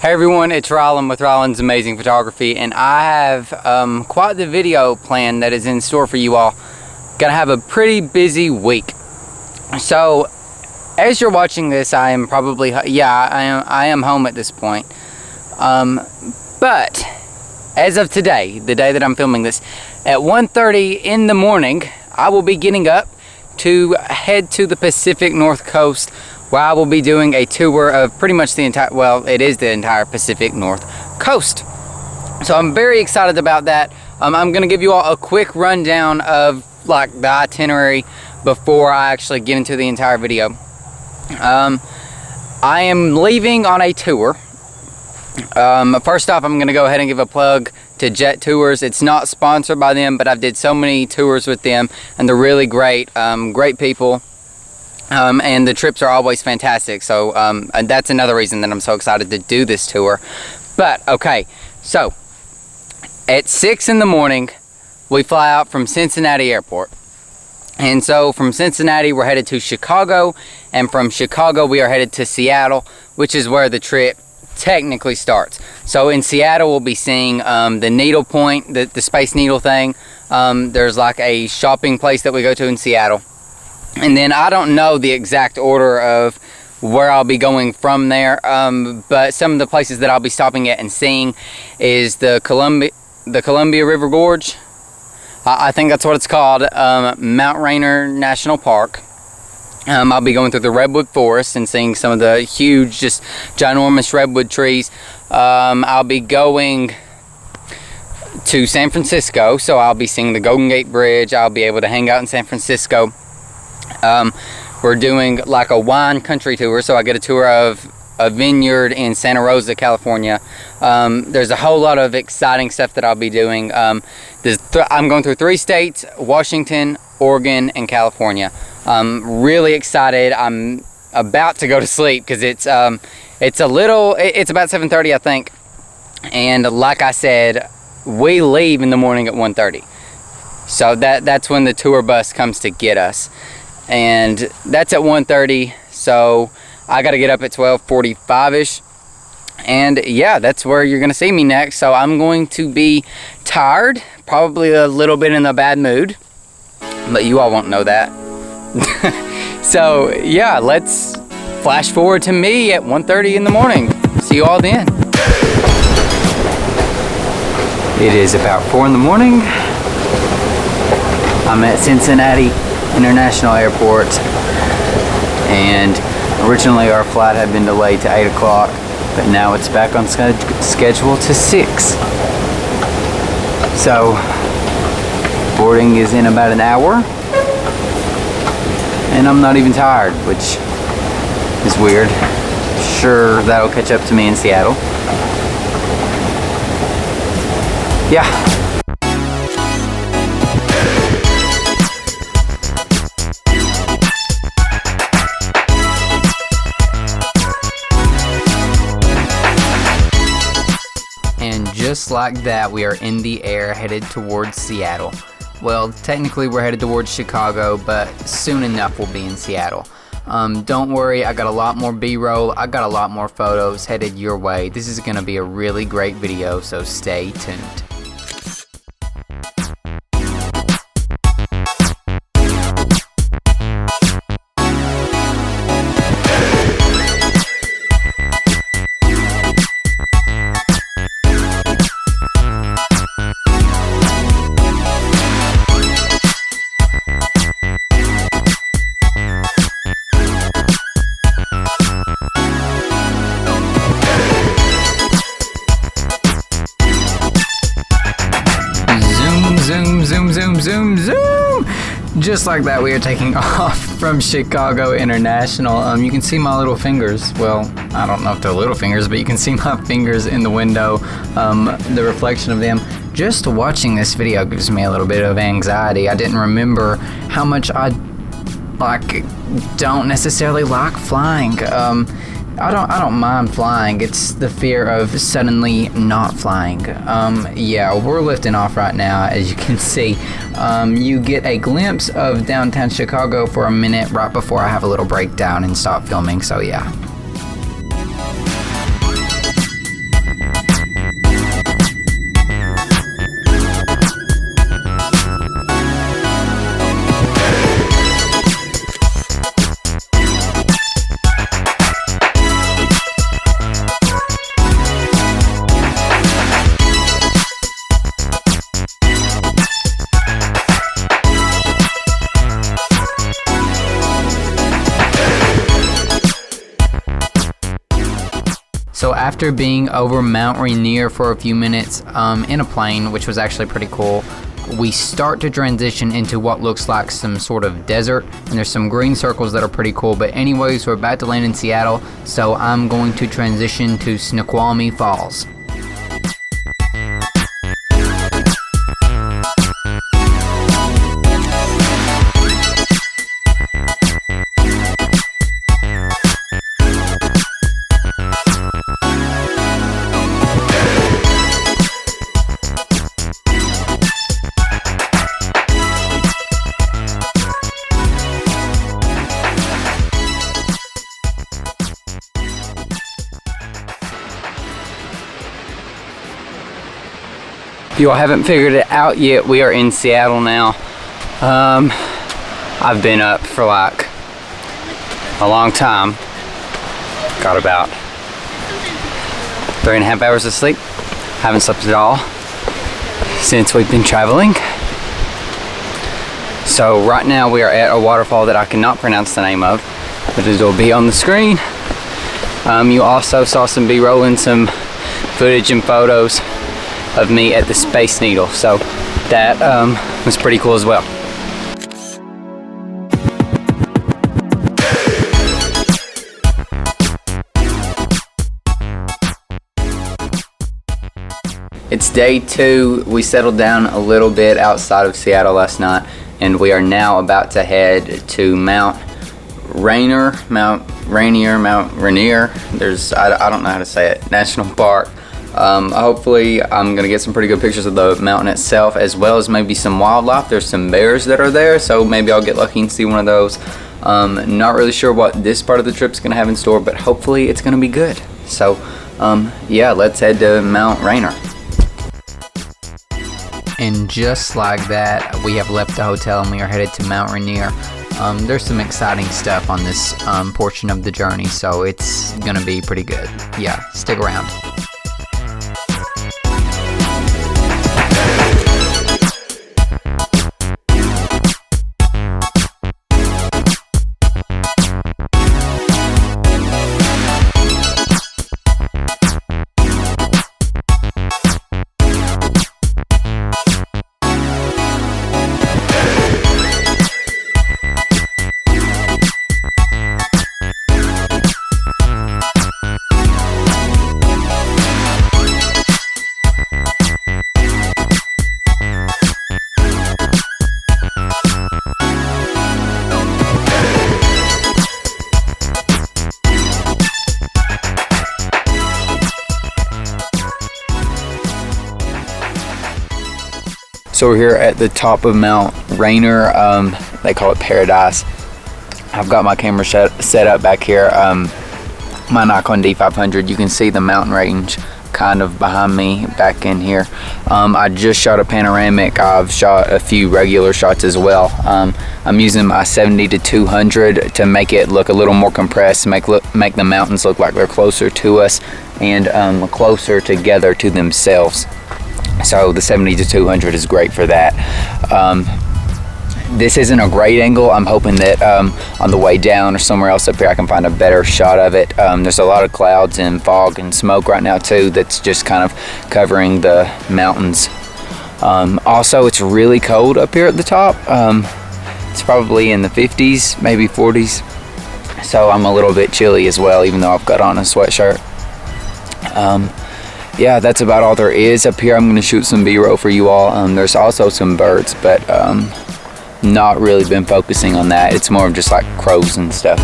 Hey everyone, it's Rylan with Rylan's Amazing Photography, and I have quite the video plan that is in store for you all. Gonna have a pretty busy week. So, as you're watching this, I am probably, I am home at this point. But, as of today, the day that I'm filming this, at 1:30 in the morning, I will be getting up to head to the Pacific North Coast, where I will be doing a tour of pretty much the entire, well, it is the entire Pacific North Coast. So I'm very excited about that. I'm gonna give you all a quick rundown of like the itinerary before I actually get into the entire video. I am leaving on a tour. First off, I'm gonna go ahead and give a plug to Jet Tours. It's not sponsored by them, but I've did so many tours with them, and they're really great, great people. And the trips are always fantastic. So and that's another reason that I'm so excited to do this tour. But okay, so at 6 in the morning we fly out from Cincinnati Airport, and so from Cincinnati we're headed to Chicago, and from Chicago we are headed to Seattle, which is where the trip technically starts. So in Seattle we'll be seeing the Needle Point, the Space Needle thing. There's like a shopping place that we go to in Seattle. And then I don't know the exact order of where I'll be going from there, but some of the places that I'll be stopping at and seeing is the Columbia River Gorge. I think that's what it's called, Mount Rainier National Park. I'll be going through the Redwood Forest and seeing some of the huge, just ginormous redwood trees. I'll be going to San Francisco, so I'll be seeing the Golden Gate Bridge. I'll be able to hang out in San Francisco. We're doing like a wine country tour, so I get a tour of a vineyard in Santa Rosa, California. There's a whole lot of exciting stuff that I'll be doing. I'm going through 3 states: Washington, Oregon, and California. I'm really excited. I'm about to go to sleep because it's about 7:30, I think. And like I said, we leave in the morning at 1:30. So that's when the tour bus comes to get us. And that's at 1:30, so I got to get up at 12:45ish, and yeah, that's where you're gonna see me next. So I'm going to be tired, probably a little bit in a bad mood, but you all won't know that. So yeah, let's flash forward to me at 1:30 in the morning. See you all then. It is about 4 in the morning. I'm at Cincinnati International Airport, and originally our flight had been delayed to 8 o'clock, but now it's back on schedule to 6. So boarding is in about an hour, and I'm not even tired, which is weird. Sure, that'll catch up to me in Seattle. Yeah. And just like that, we are in the air headed towards Seattle. Well, technically we're headed towards Chicago, but soon enough we'll be in Seattle. Don't worry, I got a lot more B-roll, I got a lot more photos headed your way. This is gonna be a really great video, so stay tuned. Zoom. Just like that, we are taking off from Chicago International. You can see my little fingers. Well, I don't know if they're little fingers, but you can see my fingers in the window, the reflection of them. Just watching this video gives me a little bit of anxiety. I didn't remember how much I don't necessarily like flying. I don't mind flying. It's the fear of suddenly not flying. Yeah, we're lifting off right now, as you can see. You get a glimpse of downtown Chicago for a minute right before I have a little breakdown and stop filming, so yeah. So after being over Mount Rainier for a few minutes in a plane, which was actually pretty cool, we start to transition into what looks like some sort of desert, and there's some green circles that are pretty cool. But anyways, we're about to land in Seattle, so I'm going to transition to Snoqualmie Falls. If you all haven't figured it out yet, we are in Seattle now. I've been up for like a long time. Got about 3.5 hours of sleep. Haven't slept at all since we've been traveling. So right now we are at a waterfall that I cannot pronounce the name of, but it will be on the screen. You also saw some B-roll and some footage and photos of me at the Space Needle, so that was pretty cool as well. It's day 2. We settled down a little bit outside of Seattle last night, and we are now about to head to Mount Rainier. There's, I don't know how to say it, National Park. Hopefully I'm gonna get some pretty good pictures of the mountain itself, as well as maybe some wildlife. There's some bears that are there, so maybe I'll get lucky and see one of those. Not really sure what this part of the trip's gonna have in store, but hopefully it's gonna be good. So yeah, let's head to Mount Rainier. And just like that, we have left the hotel and we are headed to Mount Rainier. There's some exciting stuff on this portion of the journey, so it's gonna be pretty good. Yeah, stick around. So we're here at the top of Mount Rainier. They call it Paradise. I've got my camera set up back here. My Nikon D500. You can see the mountain range kind of behind me back in here. I just shot a panoramic. I've shot a few regular shots as well. I'm using my 70-200 to make it look a little more compressed, make the mountains look like they're closer to us and closer together to themselves. So the 70-200 is great for that. This isn't a great angle. I'm hoping that on the way down or somewhere else up here I can find a better shot of it. There's a lot of clouds and fog and smoke right now too that's just kind of covering the mountains. Also, it's really cold up here at the top. It's probably in the 50s, maybe 40s. So I'm a little bit chilly as well, even though I've got on a sweatshirt. Yeah, that's about all there is up here. I'm going to shoot some B-roll for you all. There's also some birds, but not really been focusing on that. It's more of just like crows and stuff.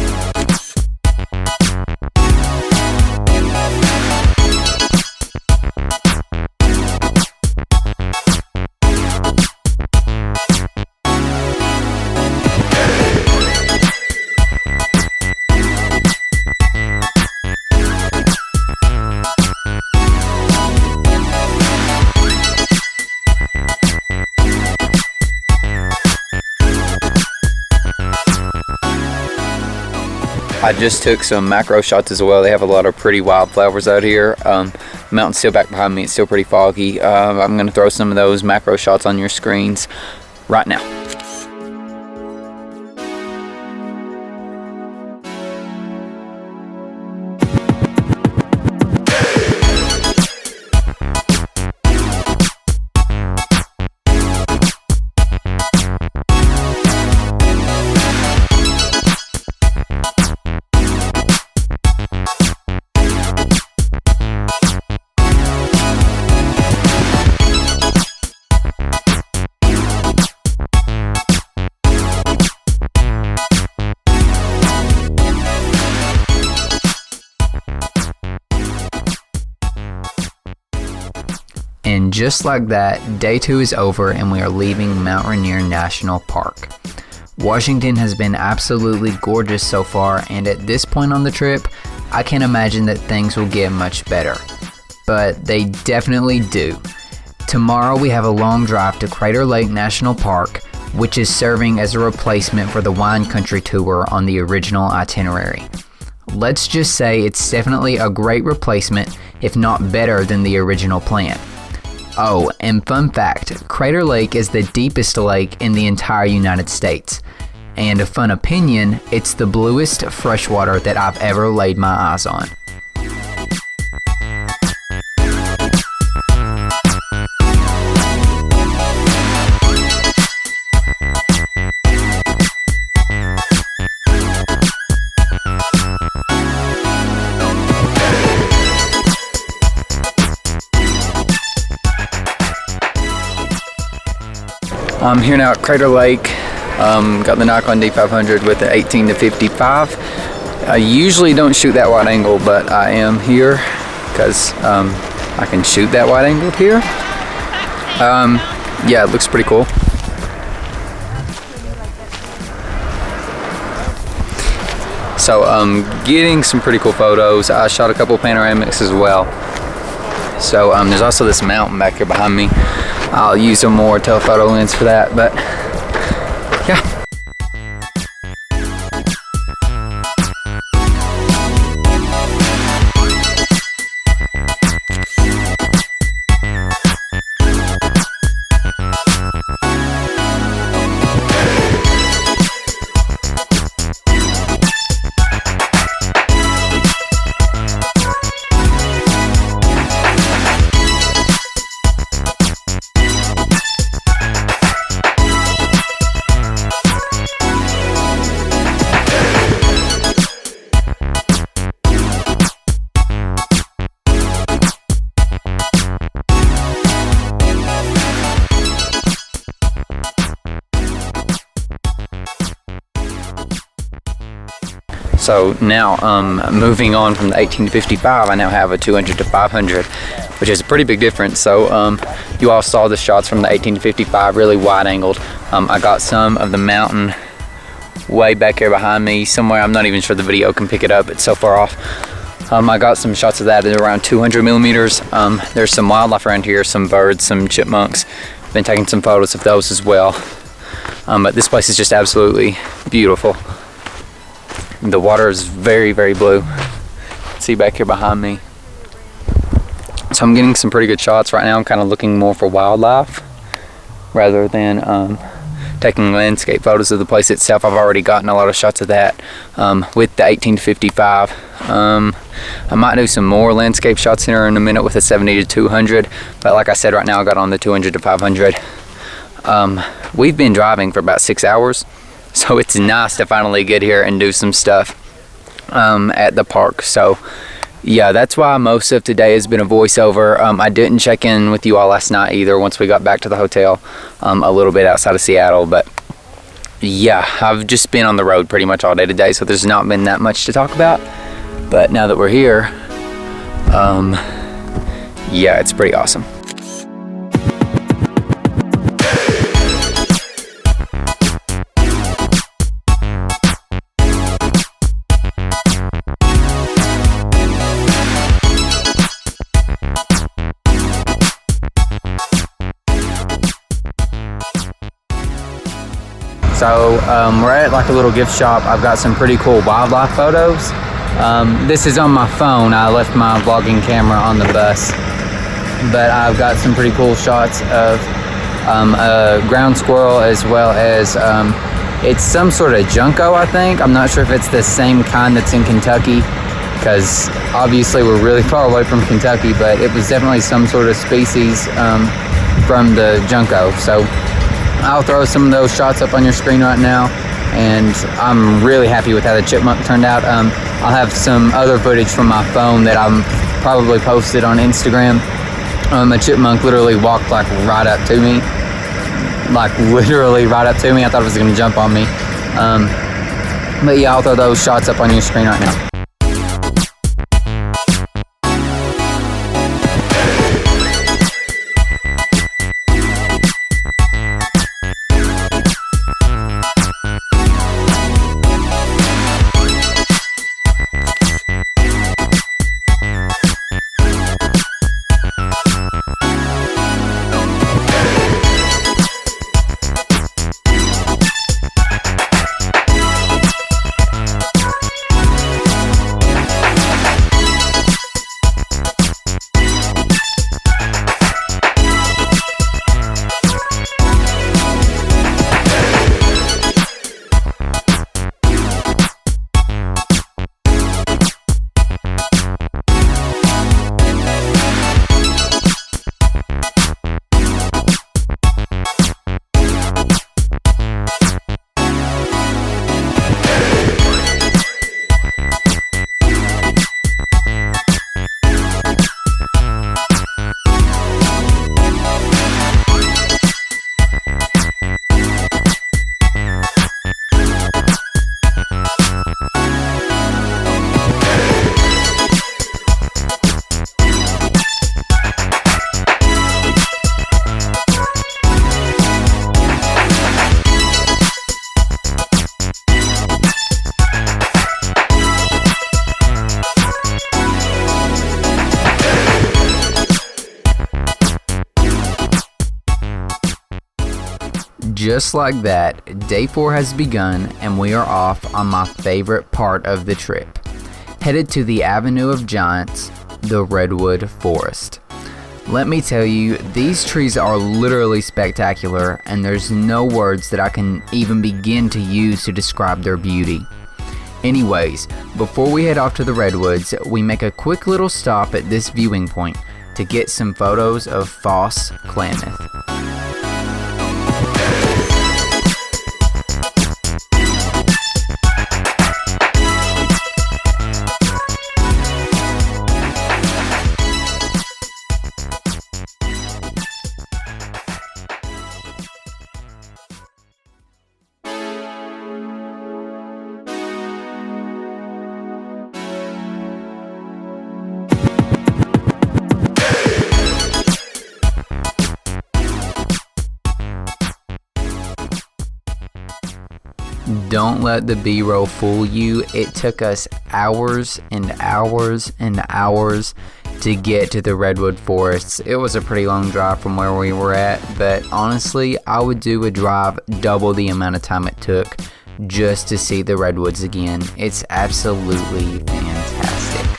I just took some macro shots as well. They have a lot of pretty wildflowers out here. Mountain's still back behind me. It's still pretty foggy. I'm going to throw some of those macro shots on your screens right now. just like that, day 2 is over and we are leaving Mount Rainier National Park. Washington has been absolutely gorgeous so far, and at this point on the trip, I can't imagine that things will get much better. But they definitely do. Tomorrow we have a long drive to Crater Lake National Park, which is serving as a replacement for the Wine Country tour on the original itinerary. Let's just say it's definitely a great replacement, if not better than the original plan. Oh, and fun fact, Crater Lake is the deepest lake in the entire United States. And a fun opinion, it's the bluest freshwater that I've ever laid my eyes on. I'm here now at Crater Lake. Got the Nikon D500 with the 18-55. I usually don't shoot that wide angle, but I am here because I can shoot that wide angle here. Yeah, it looks pretty cool. So getting some pretty cool photos. I shot a couple panoramics as well. So there's also this mountain back here behind me. I'll use a more telephoto lens for that, but yeah. So now, moving on from the 18-55, I now have a 200-500, which is a pretty big difference. So you all saw the shots from the 18-55, really wide angled. I got some of the mountain way back here behind me somewhere. I'm not even sure the video can pick it up, it's so far off. I got some shots of that at around 200 millimeters. There's some wildlife around here, some birds, some chipmunks. Been taking some photos of those as well. But this place is just absolutely beautiful. The water is very, very blue. See back here behind me. So I'm getting some pretty good shots right now. I'm kind of looking more for wildlife rather than taking landscape photos of the place itself. I've already gotten a lot of shots of that with the 18-55. I might do some more landscape shots here in a minute with a 70-200, but like I said, right now I got on the 200-500. We've been driving for about 6 hours. So it's nice to finally get here and do some stuff at the park. So yeah, that's why most of today has been a voiceover. I didn't check in with you all last night either once we got back to the hotel, a little bit outside of Seattle. But yeah, I've just been on the road pretty much all day today, so there's not been that much to talk about. But now that we're here, yeah, it's pretty awesome. So we're at like a little gift shop. I've got some pretty cool wildlife photos. This is on my phone. I left my vlogging camera on the bus. But I've got some pretty cool shots of a ground squirrel, as well as it's some sort of junco, I think. I'm not sure if it's the same kind that's in Kentucky, because obviously we're really far away from Kentucky, but it was definitely some sort of species from the junco. So I'll throw some of those shots up on your screen right now, and I'm really happy with how the chipmunk turned out. I'll have some other footage from my phone that I'm probably posted on Instagram. A chipmunk literally walked like right up to me, like literally right up to me. I thought it was gonna jump on me. But yeah, I'll throw those shots up on your screen right now. just like that, day 4 has begun and we are off on my favorite part of the trip. Headed to the Avenue of Giants, the Redwood Forest. Let me tell you, these trees are literally spectacular and there's no words that I can even begin to use to describe their beauty. Anyways, before we head off to the Redwoods, we make a quick little stop at this viewing point to get some photos of Foss Klamath. Don't let the B-roll fool you. It took us hours and hours and hours to get to the Redwood Forests. It was a pretty long drive from where we were at, but honestly, I would do a drive double the amount of time it took just to see the Redwoods again. It's absolutely fantastic.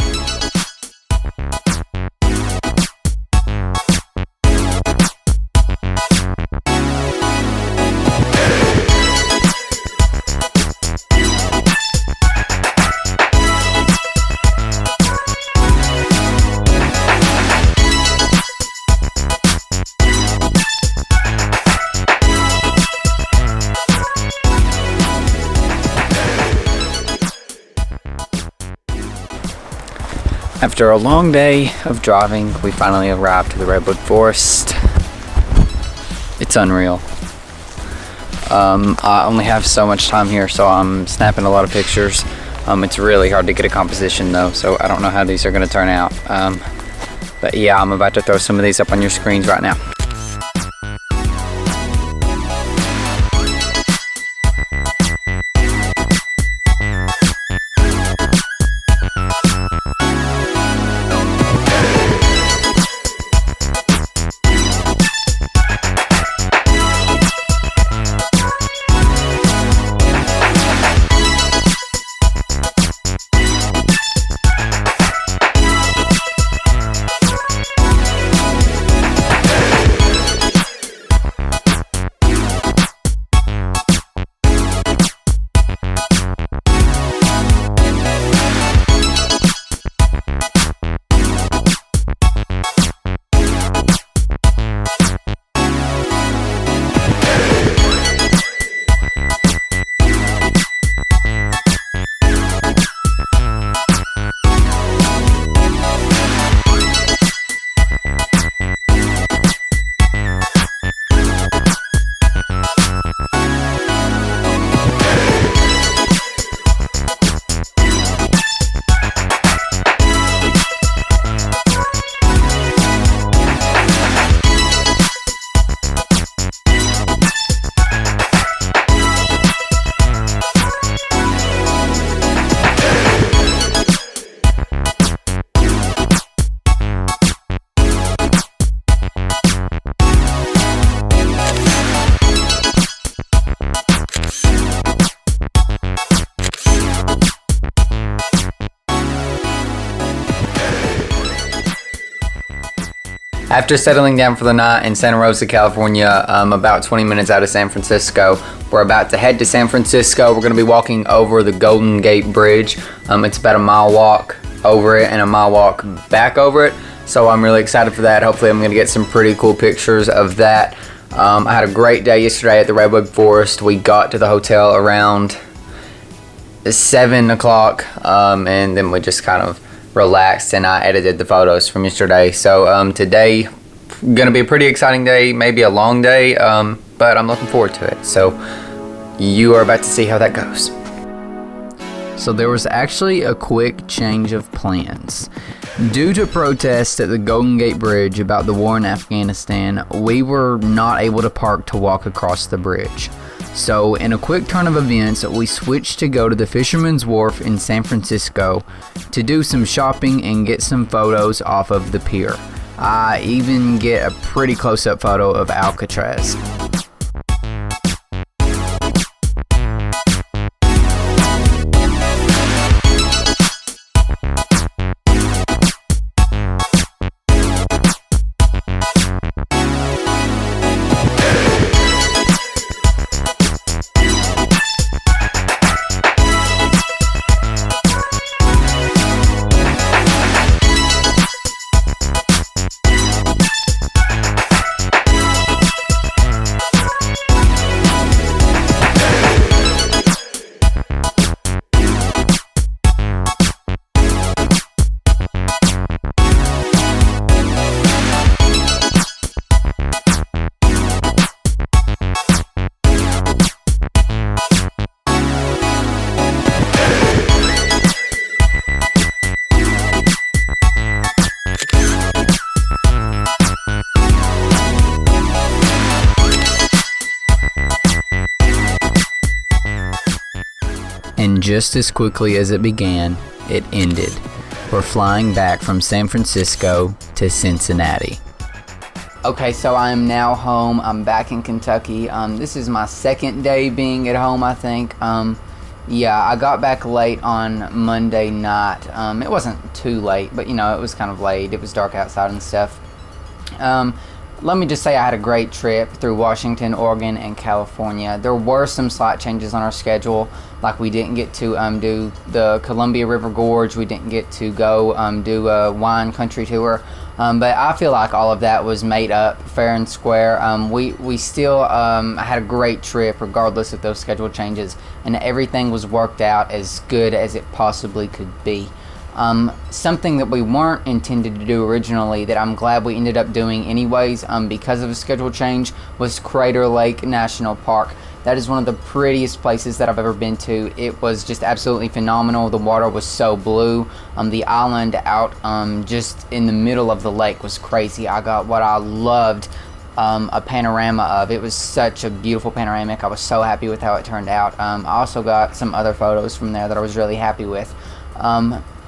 After a long day of driving, we finally arrived to the Redwood Forest. It's unreal. I only have so much time here, so I'm snapping a lot of pictures. It's really hard to get a composition though, so I don't know how these are going to turn out. But yeah, I'm about to throw some of these up on your screens right now. After settling down for the night in Santa Rosa, California, about 20 minutes out of San Francisco, we're about to head to San Francisco. We're going to be walking over the Golden Gate Bridge. It's about a mile walk over it and a mile walk back over it. So I'm really excited for that. Hopefully I'm going to get some pretty cool pictures of that. I had a great day yesterday at the Redwood Forest. We got to the hotel around 7 o'clock and then we just kind of relaxed and I edited the photos from yesterday. So today gonna be a pretty exciting day, maybe a long day, but I'm looking forward to it. So you are about to see how that goes. So there was actually a quick change of plans. Due to protests at the Golden Gate Bridge about the war in Afghanistan, we were not able to park to walk across the bridge. So in a quick turn of events, we switched to go to the Fisherman's Wharf in San Francisco to do some shopping and get some photos off of the pier. I even get a pretty close-up photo of Alcatraz. And just as quickly as it began, it ended. We're flying back from San Francisco to Cincinnati. Okay, so I am now home. I'm back in Kentucky. This is my second day being at home, I think. Yeah, I got back late on Monday night. It wasn't too late, but you know, it was kind of late. It was dark outside and stuff. Let me just say I had a great trip through Washington, Oregon, and California. There were some slight changes on our schedule, like we didn't get to do the Columbia River Gorge. We didn't get to go do a wine country tour. But I feel like all of that was made up fair and square. We still had a great trip regardless of those schedule changes, and everything was worked out as good as it possibly could be. Something that we weren't intended to do originally that I'm glad we ended up doing anyways because of a schedule change was Crater Lake National Park. That is one of the prettiest places that I've ever been to. It was just absolutely phenomenal. The water was so blue. The island out just in the middle of the lake was crazy. I got what I loved a panorama of. It was such a beautiful panoramic. I was so happy with how it turned out. I also got some other photos from there that I was really happy with.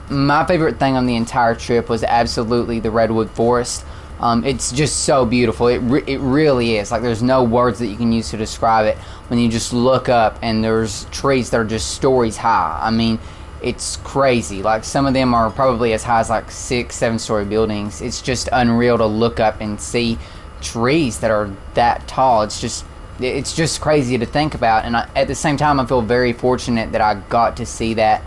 My favorite thing on the entire trip was absolutely the redwood forest. It's just so beautiful. It really is. Like, there's no words that you can use to describe it when you just look up and there's trees that are just stories high. I mean, it's crazy. Like, some of them are probably as high as like 6-7 story buildings. It's just unreal to look up and see trees that are that tall. It's just crazy to think about. And at the same time, I feel very fortunate that I got to see that.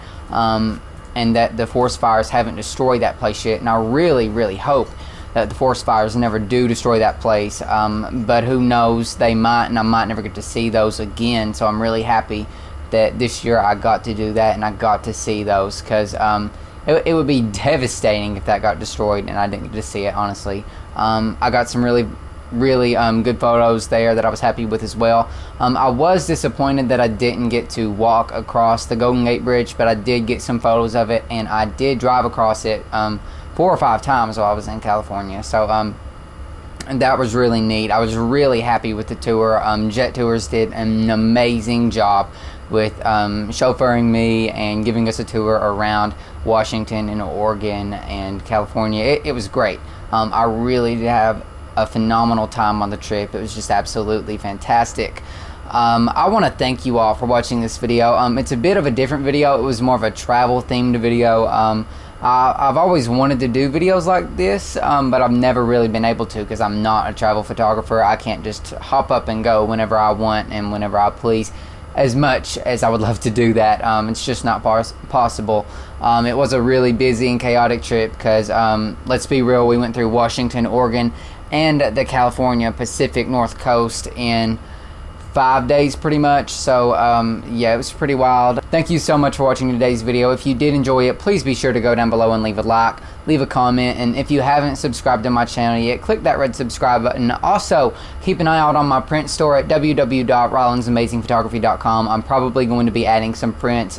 And that the forest fires haven't destroyed that place yet. And I really, really hope that the forest fires never do destroy that place. But who knows, they might, and I might never get to see those again. So I'm really happy that this year I got to do that and I got to see those, because it would be devastating if that got destroyed and I didn't get to see it, honestly. I got some really good photos there that I was happy with as well. I was disappointed that I didn't get to walk across the Golden Gate Bridge, but I did get some photos of it, and I did drive across it 4 or 5 times while I was in California. So and that was really neat. I was really happy with the tour. Jet Tours did an amazing job with chauffeuring me and giving us a tour around Washington and Oregon and California. It was great. I really did have a phenomenal time on the trip. It was just absolutely fantastic. I want to thank you all for watching this video. It's a bit of a different video. It was more of a travel themed video. I've always wanted to do videos like this, but I've never really been able to because I'm not a travel photographer. I can't just hop up and go whenever I want and whenever I please. As much as I would love to do that, it's just not possible. It was a really busy and chaotic trip because, let's be real, we went through Washington, Oregon, and the California Pacific North Coast in 5 days pretty much. So yeah, it was pretty wild. Thank you so much for watching today's video. If you did enjoy it, please be sure to go down below and leave a like, leave a comment, and if you haven't subscribed to my channel yet, click that red subscribe button. Also, keep an eye out on my print store at www.rollinsamazingphotography.com. I'm probably going to be adding some prints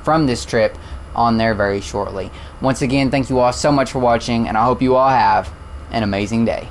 from this trip on there very shortly. Once again, thank you all so much for watching, and I hope you all have an amazing day.